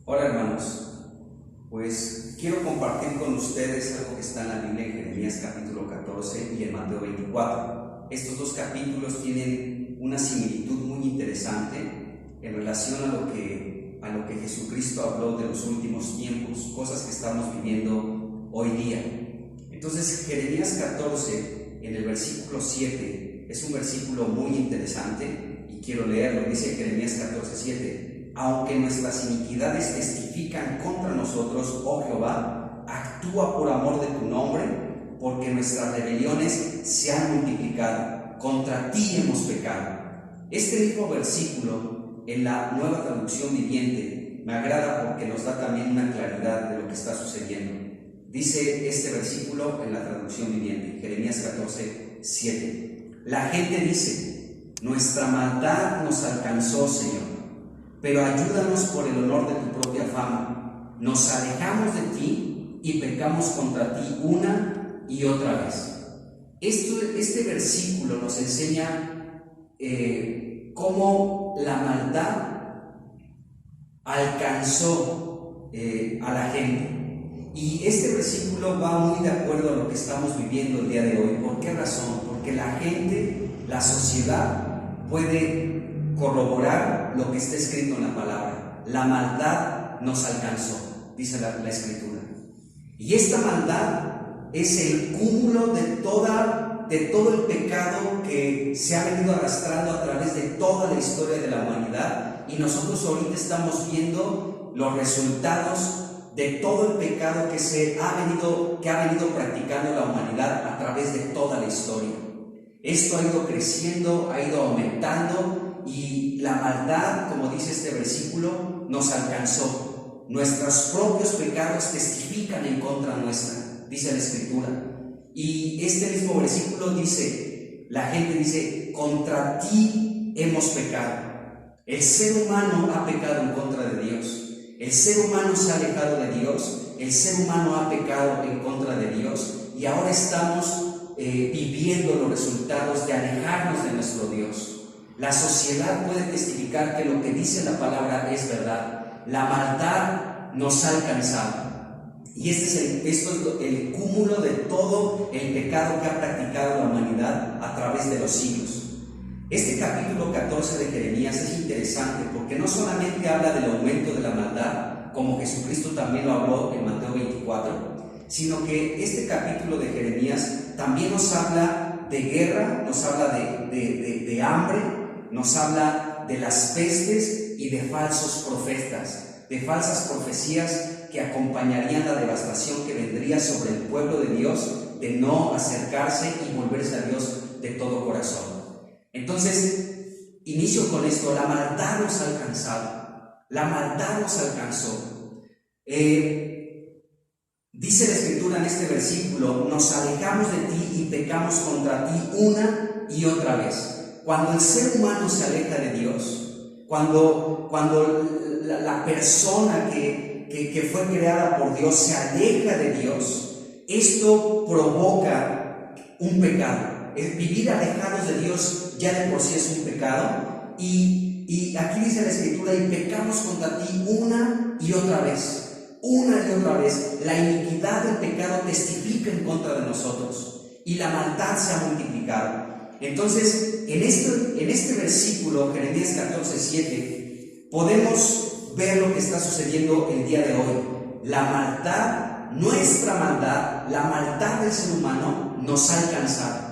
Hola hermanos, pues quiero compartir con ustedes algo que está en la Biblia en Jeremías capítulo 14 y en Mateo 24. Estos dos capítulos tienen una similitud muy interesante en relación a lo que Jesucristo habló de los últimos tiempos, cosas que estamos viviendo hoy día. Entonces Jeremías 14 en el versículo 7 es un versículo muy interesante y quiero leerlo. Dice Jeremías 14:7: aunque nuestras iniquidades testifican contra nosotros, oh Jehová, actúa por amor de tu nombre, porque nuestras rebeliones se han multiplicado, contra ti hemos pecado. Este mismo versículo en la Nueva Traducción Viviente me agrada porque nos da también una claridad de lo que está sucediendo. Dice este versículo en la Traducción Viviente, Jeremías 14:7: la gente dice, nuestra maldad nos alcanzó, Señor, pero ayúdanos por el honor de tu propia fama. Nos alejamos de ti y pecamos contra ti una y otra vez. Este versículo nos enseña cómo la maldad alcanzó a la gente. Y este versículo va muy de acuerdo a lo que estamos viviendo el día de hoy. ¿Por qué razón? Porque la gente, la sociedad, puede corroborar lo que está escrito en la palabra. La maldad nos alcanzó, dice la Escritura. Y esta maldad es el cúmulo de todo el pecado que se ha venido arrastrando a través de toda la historia de la humanidad. Y nosotros ahorita estamos viendo los resultados de todo el pecado que ha venido practicando la humanidad a través de toda la historia. Esto ha ido creciendo, ha ido aumentando, y la maldad, como dice este versículo, nos alcanzó. Nuestros propios pecados testifican en contra nuestra, dice la Escritura. Y este mismo versículo dice, la gente dice, contra ti hemos pecado. El ser humano ha pecado en contra de Dios. El ser humano se ha alejado de Dios. El ser humano ha pecado en contra de Dios. Y ahora estamos viviendo los resultados de alejarnos de nuestro Dios. La sociedad puede testificar que lo que dice la palabra es verdad. La maldad nos ha alcanzado. Y esto es el cúmulo de todo el pecado que ha practicado la humanidad a través de los siglos. Este capítulo 14 de Jeremías es interesante porque no solamente habla del aumento de la maldad, como Jesucristo también lo habló en Mateo 24, sino que este capítulo de Jeremías también nos habla de guerra, nos habla de hambre, nos habla de las pestes y de falsos profetas, de falsas profecías que acompañarían la devastación que vendría sobre el pueblo de Dios de no acercarse y volverse a Dios de todo corazón. Entonces, inicio con esto: la maldad nos ha alcanzado, la maldad nos alcanzó. Dice la Escritura en este versículo, nos alejamos de ti y pecamos contra ti una y otra vez. Cuando el ser humano se aleja de Dios, cuando la persona que fue creada por Dios se aleja de Dios, esto provoca un pecado. Vivir alejados de Dios ya de por sí es un pecado. Y aquí dice la Escritura, y pecamos contra ti una y otra vez. Una y otra vez. La iniquidad del pecado testifica en contra de nosotros y la maldad se ha multiplicado. Entonces, en este versículo, Jeremías 14:7, podemos ver lo que está sucediendo el día de hoy. La maldad, nuestra maldad, la maldad del ser humano nos ha alcanzado.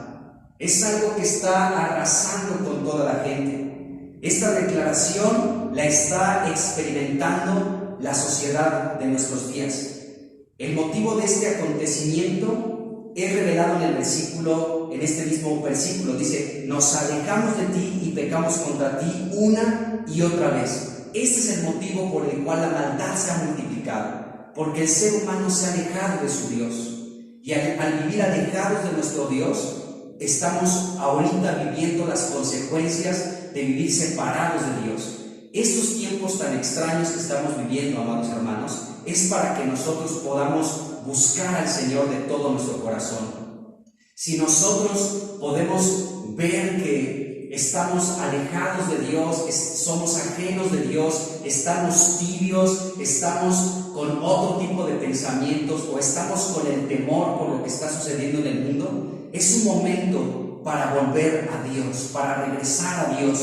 Es algo que está arrasando con toda la gente. Esta declaración la está experimentando la sociedad de nuestros días. El motivo de este acontecimiento es revelado en este mismo versículo. Dice, nos alejamos de ti y pecamos contra ti una y otra vez. Este es el motivo por el cual la maldad se ha multiplicado, porque el ser humano se ha alejado de su Dios. Y al vivir alejados de nuestro Dios, estamos ahorita viviendo las consecuencias de vivir separados de Dios. Estos tiempos tan extraños que estamos viviendo, amados hermanos, es para que nosotros podamos buscar al Señor de todo nuestro corazón. Si nosotros podemos ver que estamos alejados de Dios, somos ajenos de Dios, estamos tibios, estamos con otro tipo de pensamientos o estamos con el temor por lo que está sucediendo en el mundo, es un momento para volver a Dios, para regresar a Dios.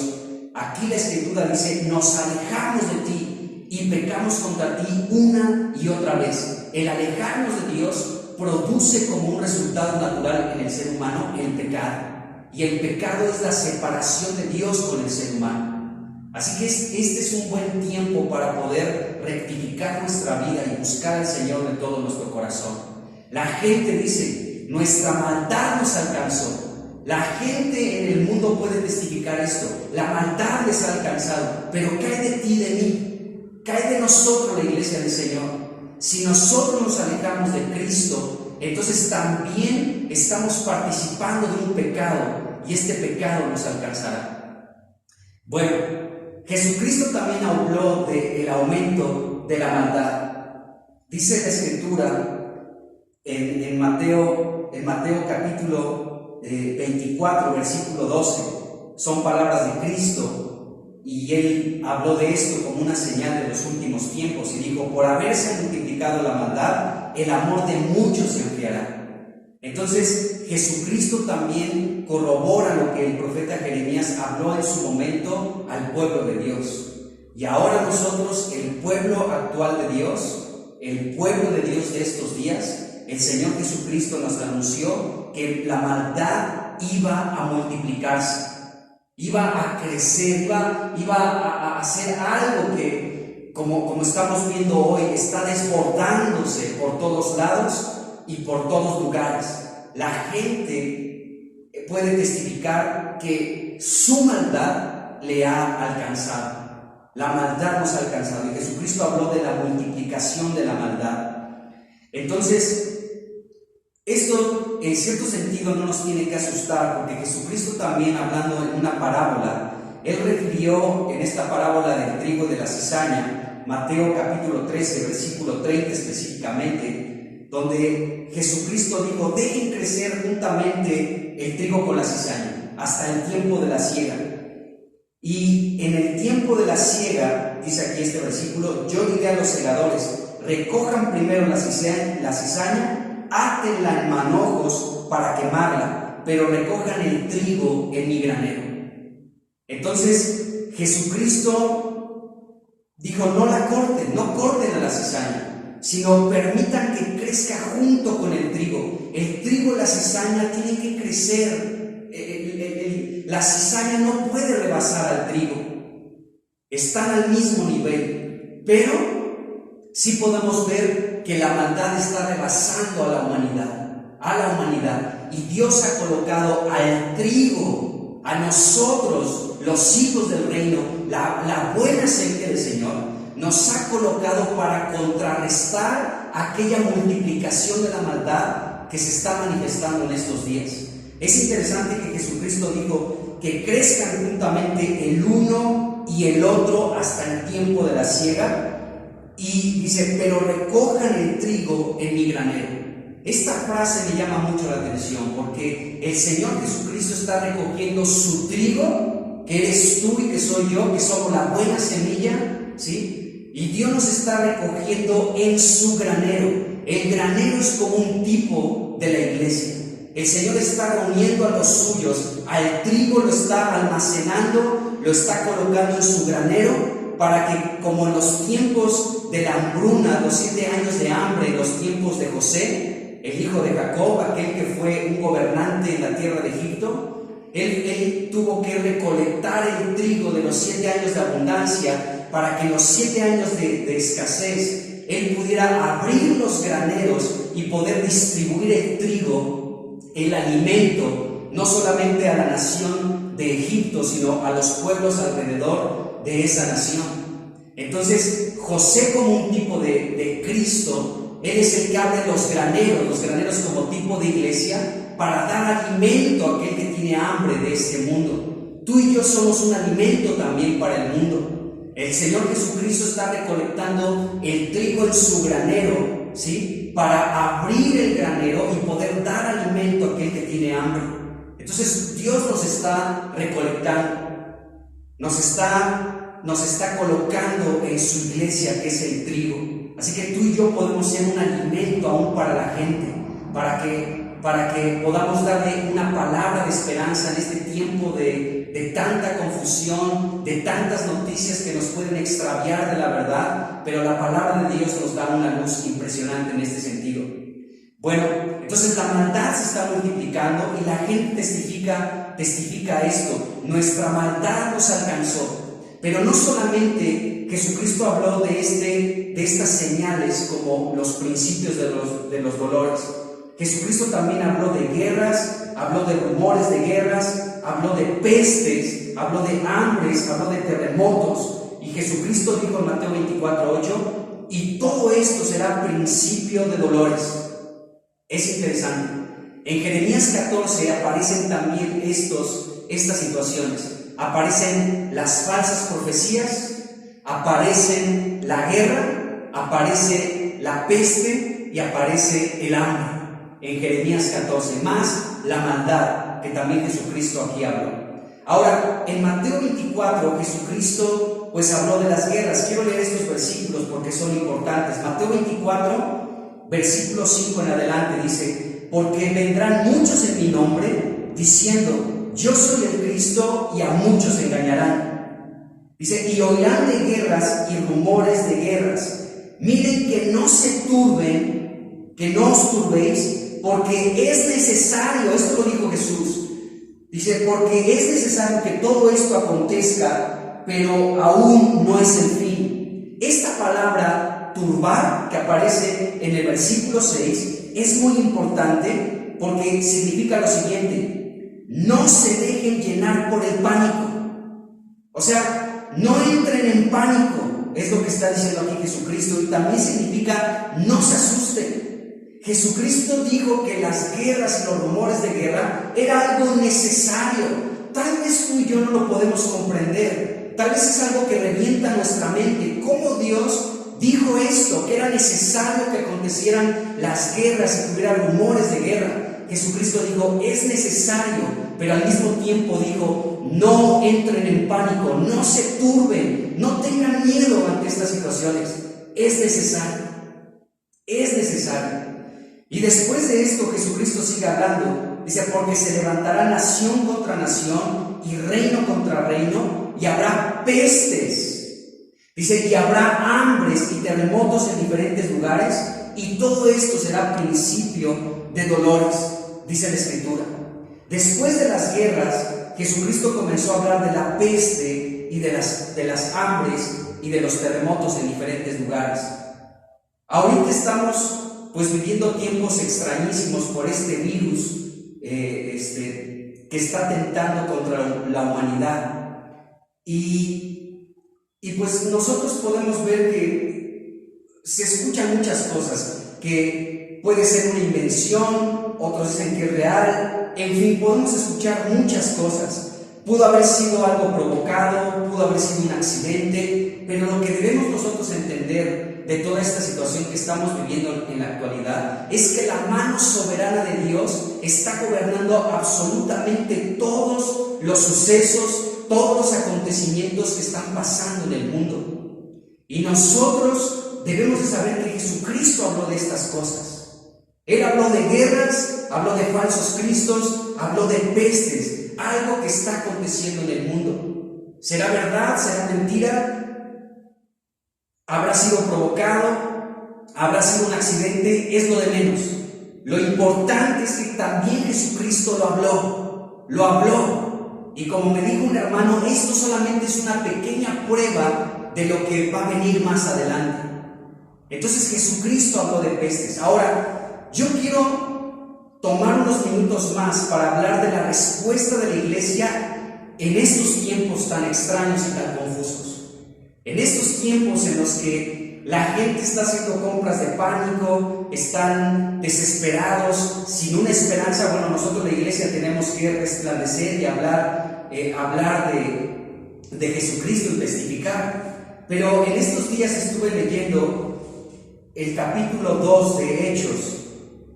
Aquí la Escritura dice: nos alejamos de ti y pecamos contra ti una y otra vez. El alejarnos de Dios produce como un resultado natural en el ser humano el pecado. Y el pecado es la separación de Dios con el ser humano. Así que este es un buen tiempo para poder rectificar nuestra vida y buscar al Señor de todo nuestro corazón. La gente dice: nuestra maldad nos alcanzó. La gente en el mundo puede testificar esto: la maldad les ha alcanzado. Pero ¿qué hay de ti, de mí? ¿Qué hay de nosotros, la iglesia del Señor? Si nosotros nos alejamos de Cristo, entonces también estamos participando de un pecado, y este pecado nos alcanzará. Bueno, Jesucristo también habló del aumento de la maldad. Dice la Escritura en Mateo capítulo 24, versículo 12, son palabras de Cristo, y Él habló de esto como una señal de los últimos tiempos, y dijo: por haberse multiplicado la maldad, el amor de muchos se enfriará. Entonces, Jesucristo también corrobora lo que el profeta Jeremías habló en su momento al pueblo de Dios. Y ahora nosotros, el pueblo actual de Dios, el pueblo de Dios de estos días, el Señor Jesucristo nos anunció que la maldad iba a multiplicarse, iba a crecer, iba a hacer algo que, como estamos viendo hoy, está desbordándose por todos lados y por todos lugares. La gente puede testificar que su maldad le ha alcanzado. La maldad nos ha alcanzado, y Jesucristo habló de la multiplicación de la maldad. Entonces, esto en cierto sentido no nos tiene que asustar, porque Jesucristo también, hablando en una parábola, Él refirió en esta parábola del trigo y de la cizaña, Mateo capítulo 13, versículo 30 específicamente, donde Jesucristo dijo: dejen crecer juntamente el trigo con la cizaña hasta el tiempo de la siega. Y en el tiempo de la siega, dice aquí este versículo, yo diré a los segadores: recojan primero la cizaña, átenla en manojos para quemarla, pero recojan el trigo en mi granero. Entonces Jesucristo dijo: no la corten, no corten a la cizaña, sino permitan que crezca junto con el trigo. El trigo y la cizaña tienen que crecer. La cizaña no puede rebasar al trigo, están al mismo nivel, pero sí podemos ver que la maldad está rebasando a la humanidad, y Dios ha colocado al trigo, a nosotros, los hijos del reino, la buena semilla del Señor, nos ha colocado para contrarrestar aquella multiplicación de la maldad que se está manifestando en estos días. Es interesante que Jesucristo dijo que crezcan juntamente el uno y el otro hasta el tiempo de la siega, y dice: pero recojan el trigo en mi granero. Esta frase me llama mucho la atención, porque el Señor Jesucristo está recogiendo su trigo, que eres tú y que soy yo, que somos la buena semilla, ¿sí? Y Dios nos está recogiendo en su granero. El granero es como un tipo de la iglesia. El Señor está reuniendo a los suyos, al trigo lo está almacenando, lo está colocando en su granero, para que, como en los tiempos de la hambruna, los 7 años de hambre, los tiempos de José, el hijo de Jacob, aquel que fue un gobernante en la tierra de Egipto, él tuvo que recolectar el trigo de los 7 años de abundancia, para que en los 7 años de escasez él pudiera abrir los graneros y poder distribuir el trigo, el alimento, no solamente a la nación de Egipto, sino a los pueblos alrededor de esa nación. Entonces, José, como un tipo de Cristo, él es el que abre los graneros como tipo de iglesia, para dar alimento a aquel que tiene hambre de este mundo. Tú y yo somos un alimento también para el mundo. El Señor Jesucristo está recolectando el trigo en su granero, ¿sí?, para abrir el granero y poder dar alimento a aquel que tiene hambre. Entonces Dios nos está recolectando, nos está colocando en su iglesia, que es el trigo. Así que tú y yo podemos ser un alimento aún para la gente, para que podamos darle una palabra de esperanza en este tiempo de tanta confusión, de tantas noticias que nos pueden extraviar de la verdad, pero la palabra de Dios nos da una luz impresionante en este sentido. Bueno, entonces la maldad se está multiplicando y la gente testifica esto. Nuestra maldad nos alcanzó, pero no solamente Jesucristo habló de estas señales como los principios de los dolores. Jesucristo también habló de guerras, habló de rumores de guerras, habló de pestes, habló de hambres, habló de terremotos. Y Jesucristo dijo en Mateo 24:8, y todo esto será principio de dolores. Es interesante. En Jeremías 14 aparecen también estas situaciones. Aparecen las falsas profecías, aparecen la guerra, aparece la peste y aparece el hambre. En Jeremías 14, más la maldad que también Jesucristo aquí habló. Ahora, en Mateo 24, Jesucristo pues habló de las guerras. Quiero leer estos versículos porque son importantes. Mateo 24, versículo 5 en adelante dice: porque vendrán muchos en mi nombre, diciendo, yo soy el Cristo, y a muchos engañarán. Dice, y oirán de guerras y rumores de guerras. Miren que no se turben, que no os turbéis, porque es necesario, esto lo dijo Jesús, dice, porque es necesario que todo esto acontezca, pero aún no es el fin. Esta palabra turbar, que aparece en el versículo 6, es muy importante porque significa lo siguiente: no se dejen llenar por el pánico. O sea, no entren en pánico, es lo que está diciendo aquí Jesucristo. Y también significa no se asusten. Jesucristo dijo que las guerras y los rumores de guerra era algo necesario. Tal vez tú y yo no lo podemos comprender. Tal vez es algo que revienta nuestra mente. ¿Cómo Dios dijo esto? Que era necesario que acontecieran las guerras y que hubiera rumores de guerra. Jesucristo dijo, es necesario, pero al mismo tiempo dijo, no entren en pánico, no se turben, no tengan miedo ante estas situaciones. Es necesario. Es necesario. Y después de esto Jesucristo sigue hablando. Dice, porque se levantará nación contra nación y reino contra reino, y habrá pestes. Dice, y habrá hambres y terremotos en diferentes lugares, y todo esto será principio de dolores, dice la Escritura. Después de las guerras, Jesucristo comenzó a hablar de la peste y de las hambres y de los terremotos en diferentes lugares. Ahorita estamos pues viviendo tiempos extrañísimos por este virus que está atentando contra la humanidad. Y pues nosotros podemos ver que se escuchan muchas cosas, que puede ser una invención, otros dicen que es real, en fin, podemos escuchar muchas cosas. Pudo haber sido algo provocado, pudo haber sido un accidente, pero lo que debemos nosotros entender de toda esta situación que estamos viviendo en la actualidad es que la mano soberana de Dios está gobernando absolutamente todos los sucesos, todos los acontecimientos que están pasando en el mundo. Y nosotros debemos de saber que Jesucristo habló de estas cosas. Él habló de guerras, habló de falsos cristos, habló de pestes, algo que está aconteciendo en el mundo. ¿Será verdad? ¿Será mentira? ¿Habrá sido provocado? ¿Habrá sido un accidente? Es lo de menos. Lo importante es que también Jesucristo lo habló. Y como me dijo un hermano, esto solamente es una pequeña prueba de lo que va a venir más adelante. Entonces Jesucristo habló de pestes. Ahora, yo quiero tomar unos minutos más para hablar de la respuesta de la iglesia en estos tiempos tan extraños y tan confusos. En estos tiempos en los que la gente está haciendo compras de pánico, están desesperados, sin una esperanza. Bueno, nosotros la iglesia tenemos que resplandecer y hablar de Jesucristo y testificar. Pero en estos días estuve leyendo el capítulo 2 de Hechos,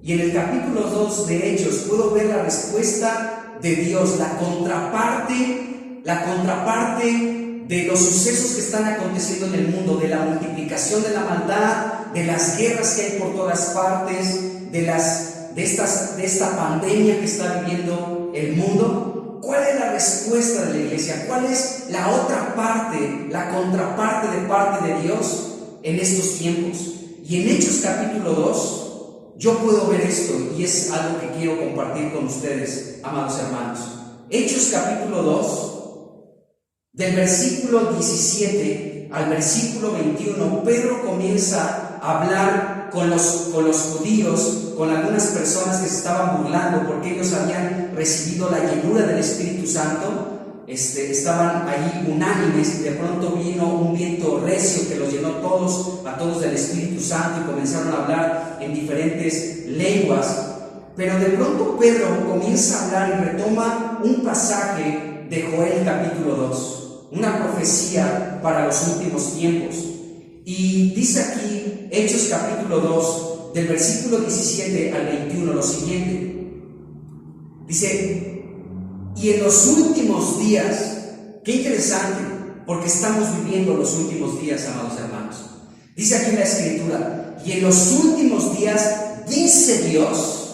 y en el capítulo 2 de Hechos puedo ver la respuesta de Dios, la contraparte de los sucesos que están aconteciendo en el mundo, de la multiplicación de la maldad, de las guerras que hay por todas partes, de esta pandemia que está viviendo el mundo. ¿Cuál es la respuesta de la iglesia? ¿Cuál es la otra parte, la contraparte de parte de Dios en estos tiempos? Y en Hechos capítulo 2, yo puedo ver esto y es algo que quiero compartir con ustedes, amados hermanos. Hechos capítulo 2, del versículo 17 al versículo 21, Pedro comienza a hablar con los judíos, con algunas personas que se estaban burlando porque ellos habían recibido la llenura del Espíritu Santo. Estaban ahí unánimes y de pronto vino un viento recio que los llenó a todos del Espíritu Santo, y comenzaron a hablar en diferentes lenguas. Pero de pronto Pedro comienza a hablar y retoma un pasaje de Joel capítulo 2, una profecía para los últimos tiempos. Y dice aquí, Hechos capítulo 2, del versículo 17 al 21, lo siguiente. Dice: y en los últimos días, qué interesante, porque estamos viviendo los últimos días, amados hermanos. Dice aquí en la Escritura: y en los últimos días, dice Dios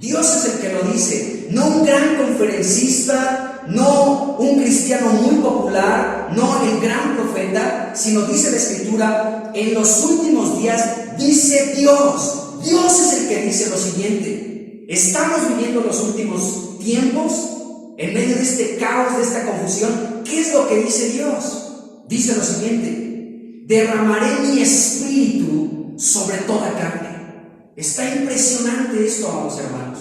es el que lo dice, no un gran conferencista, no un cristiano muy popular, no el gran profeta, sino dice la Escritura: en los últimos días, dice Dios. Dios es el que dice lo siguiente. Estamos viviendo los últimos tiempos. En medio de este caos, de esta confusión, ¿qué es lo que dice Dios? Dice lo siguiente: derramaré mi espíritu sobre toda carne. Está impresionante esto, amados hermanos.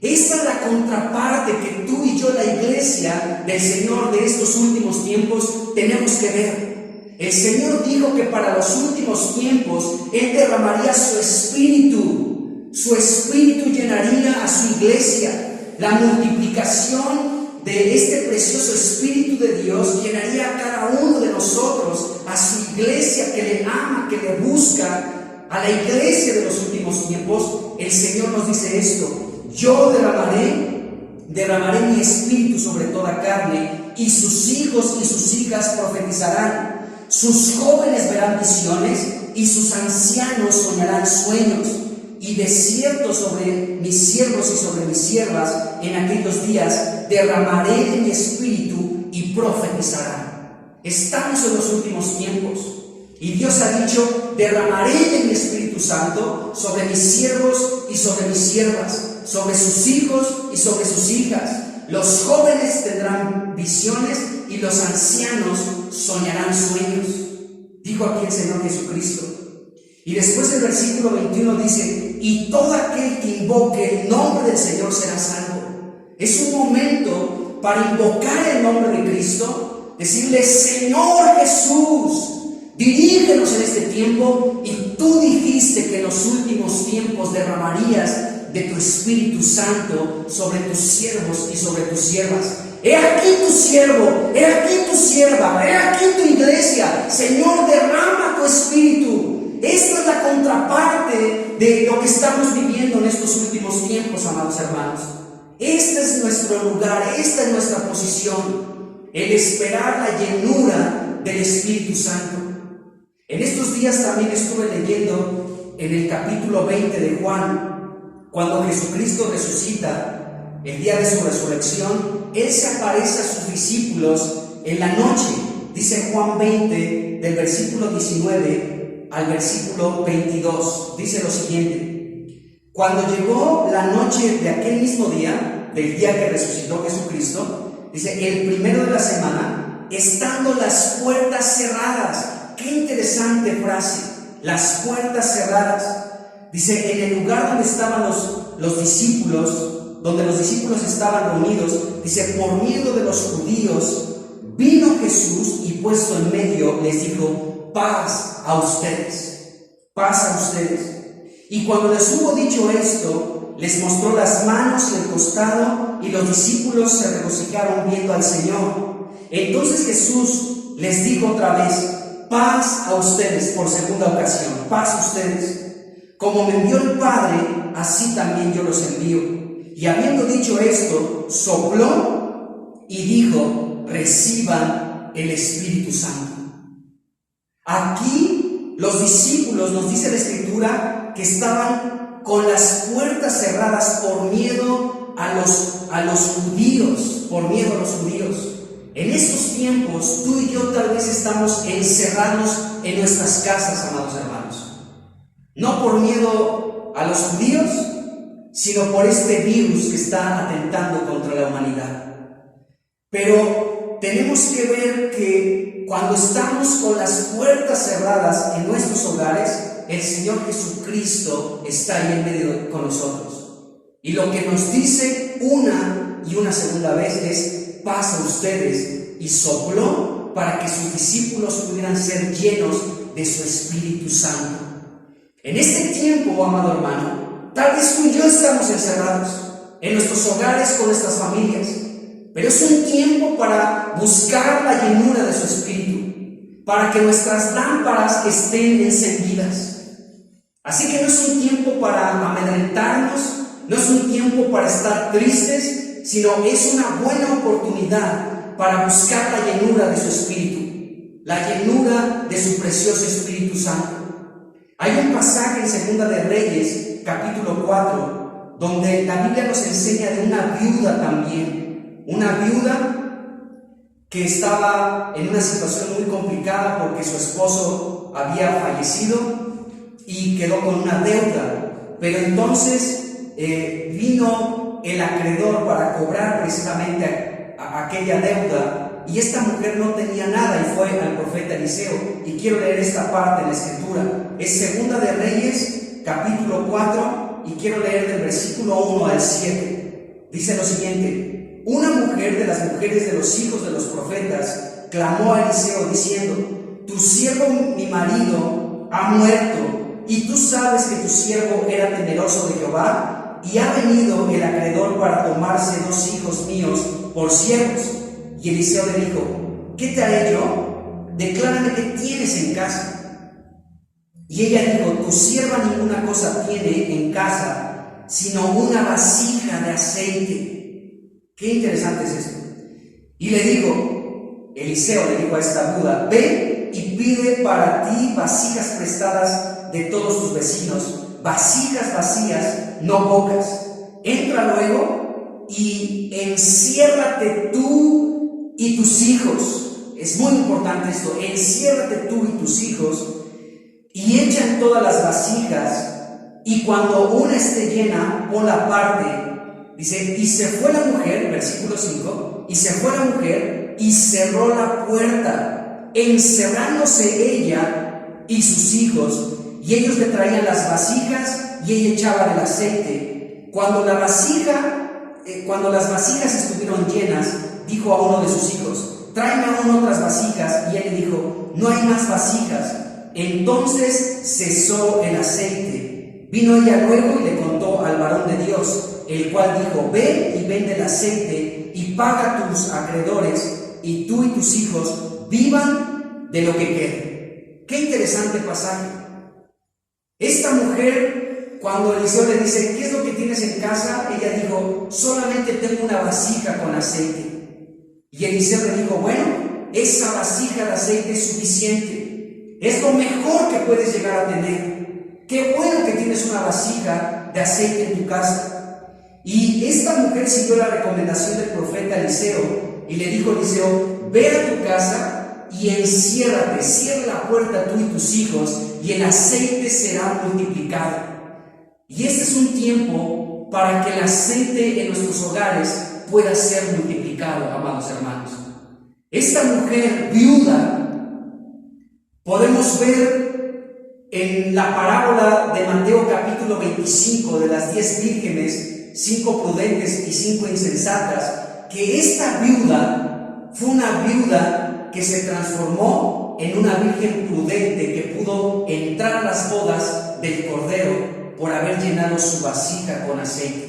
Esta es la contraparte que tú y yo, la iglesia del Señor de estos últimos tiempos, tenemos que ver. El Señor dijo que para los últimos tiempos Él derramaría su espíritu. Su espíritu llenaría a su iglesia. La multiplicación de este precioso Espíritu de Dios llenaría a cada uno de nosotros, a su iglesia que le ama, que le busca, a la iglesia de los últimos tiempos. El Señor nos dice esto: yo derramaré mi espíritu sobre toda carne, y sus hijos y sus hijas profetizarán, sus jóvenes verán visiones, y sus ancianos soñarán sueños. Y de cierto sobre mis siervos y sobre mis siervas en aquellos días derramaré de mi espíritu y profetizarán. Estamos en los últimos tiempos y Dios ha dicho: derramaré de mi Espíritu Santo sobre mis siervos y sobre mis siervas, sobre sus hijos y sobre sus hijas. Los jóvenes tendrán visiones y los ancianos soñarán sueños. Dijo aquí el Señor Jesucristo. Y después el versículo 21 dice: y todo aquel que invoque el nombre del Señor será salvo. Es un momento para invocar el nombre de Cristo, decirle: Señor Jesús, dirígenos en este tiempo, y tú dijiste que en los últimos tiempos derramarías de tu Espíritu Santo sobre tus siervos y sobre tus siervas. He aquí tu siervo, he aquí tu sierva, he aquí tu iglesia. Señor, derrama tu Espíritu. Esta es la contraparte de lo que estamos viviendo en estos últimos tiempos, amados hermanos. Este es nuestro lugar, esta es nuestra posición, el esperar la llenura del Espíritu Santo. En estos días también estuve leyendo en el capítulo 20 de Juan, cuando Jesucristo resucita, el día de su resurrección, Él se aparece a sus discípulos en la noche. Dice Juan 20, del versículo 19 al versículo 22, dice lo siguiente: cuando llegó la noche de aquel mismo día, del día que resucitó Jesucristo, dice, el primero de la semana, estando las puertas cerradas. Qué interesante frase, las puertas cerradas. Dice, en el lugar donde estaban los discípulos, donde los discípulos estaban reunidos, dice, por miedo de los judíos, vino Jesús y puesto en medio les dijo: paz a ustedes, paz a ustedes. Y cuando les hubo dicho esto, les mostró las manos y el costado, y los discípulos se regocijaron viendo al Señor. Entonces Jesús les dijo otra vez: paz a ustedes, por segunda ocasión, paz a ustedes. Como me envió el Padre, así también yo los envío. y habiendo dicho esto, sopló y dijo: reciban el Espíritu Santo. Aquí los discípulos, nos dice la Escritura, que estaban con las puertas cerradas por miedo a los judíos, En estos tiempos, tú y yo tal vez estamos encerrados en nuestras casas, amados hermanos. No por miedo a los judíos, sino por este virus que está atentando contra la humanidad. Pero tenemos que ver que cuando estamos con las puertas cerradas en nuestros hogares, el Señor Jesucristo está ahí en medio con nosotros. Y lo que nos dice una y una segunda vez es: paz a ustedes, y sopló para que sus discípulos pudieran ser llenos de su Espíritu Santo. En este tiempo, amado hermano, tal vez tú y yo estamos encerrados en nuestros hogares con nuestras familias, pero es un tiempo para buscar la llenura de su Espíritu, para que nuestras lámparas estén encendidas. Así que no es un tiempo para amedrentarnos, no es un tiempo para estar tristes, sino es una buena oportunidad para buscar la llenura de su Espíritu, la llenura de su precioso Espíritu Santo. Hay un pasaje en 2 de Reyes, capítulo 4, donde la Biblia nos enseña de una viuda también, una viuda que estaba en una situación muy complicada porque su esposo había fallecido y quedó con una deuda, pero entonces vino el acreedor para cobrar precisamente aquella deuda, y esta mujer no tenía nada y fue al profeta Eliseo. Y quiero leer esta parte de la Escritura, es 2 de Reyes, capítulo 4, y quiero leer del versículo 1 al 7. Dice lo siguiente: una mujer de las mujeres de los hijos de los profetas clamó a Eliseo diciendo: tu siervo mi marido ha muerto, y tú sabes que tu siervo era temeroso de Jehová, y ha venido el acreedor para tomarse 2 hijos míos por siervos. Y Eliseo le dijo: ¿qué te haré yo? Declárame qué tienes en casa. Y ella dijo: tu sierva ninguna cosa tiene en casa, sino una vasija de aceite. Qué interesante es esto. Y le dijo, Eliseo le dijo a esta viuda: ve y pide para ti vasijas prestadas de todos tus vecinos, vasijas vacías, no pocas. Entra luego y enciérrate tú y tus hijos. Es muy importante esto: enciérrate tú y tus hijos, y echan todas las vasijas, y cuando una esté llena, ponla aparte. Dice: y se fue la mujer, versículo 5, y se fue la mujer y cerró la puerta, encerrándose ella y sus hijos, y ellos le traían las vasijas y ella echaba del aceite. Cuando las vasijas estuvieron llenas, dijo a uno de sus hijos: tráeme aún otras vasijas. Y él le dijo: no hay más vasijas. Entonces cesó el aceite. Vino ella luego y le contó al varón de Dios, el cual dijo: ve y vende el aceite y paga a tus acreedores, y tú y tus hijos vivan de lo que quede. Qué interesante pasaje. Esta mujer, cuando Eliseo le dice: ¿qué es lo que tienes en casa?, ella dijo: solamente tengo una vasija con aceite. Y Eliseo le dijo: bueno, esa vasija de aceite es suficiente, es lo mejor que puedes llegar a tener. Qué bueno que tienes una vasija de aceite en tu casa. Y esta mujer siguió la recomendación del profeta Eliseo y le dijo a Eliseo: ve a tu casa y enciérrate, cierra la puerta tú y tus hijos, y el aceite será multiplicado. Y este es un tiempo para que el aceite en nuestros hogares pueda ser multiplicado, amados hermanos. Esta mujer viuda, podemos ver en la parábola de Mateo capítulo 25 de las 10 vírgenes, 5 prudentes y 5 insensatas, que esta viuda fue una viuda que se transformó en una virgen prudente que pudo entrar a las bodas del Cordero por haber llenado su vasija con aceite.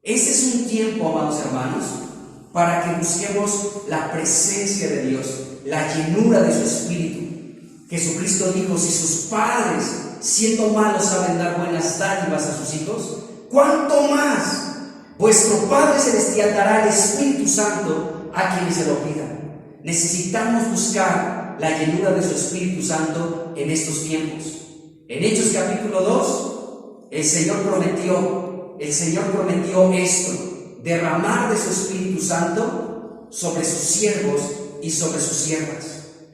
Este es un tiempo, amados hermanos, para que busquemos la presencia de Dios, la llenura de su Espíritu. Jesucristo dijo: si sus padres, siendo malos, saben dar buenas dádivas a sus hijos, ¿cuánto más Vuestro Padre Celestial dará el Espíritu Santo a quienes se lo pidan. Necesitamos buscar la llenura de su Espíritu Santo en estos tiempos. En Hechos capítulo 2, el Señor prometió esto, derramar de su Espíritu Santo sobre sus siervos y sobre sus siervas,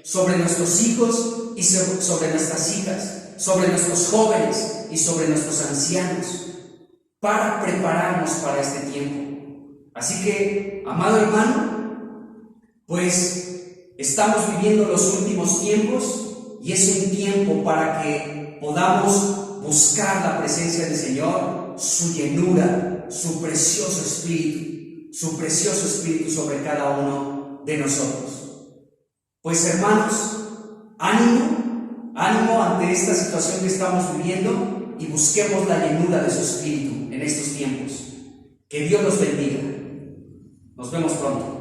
sobre nuestros hijos y sobre nuestras hijas, sobre nuestros jóvenes y sobre nuestros ancianos, para prepararnos para este tiempo. Así que, amado hermano, pues estamos viviendo los últimos tiempos y es un tiempo para que podamos buscar la presencia del Señor, su llenura, su precioso Espíritu sobre cada uno de nosotros. Pues hermanos, ánimo ante esta situación que estamos viviendo y busquemos la llenura de su Espíritu en estos tiempos. Que Dios los bendiga. Nos vemos pronto.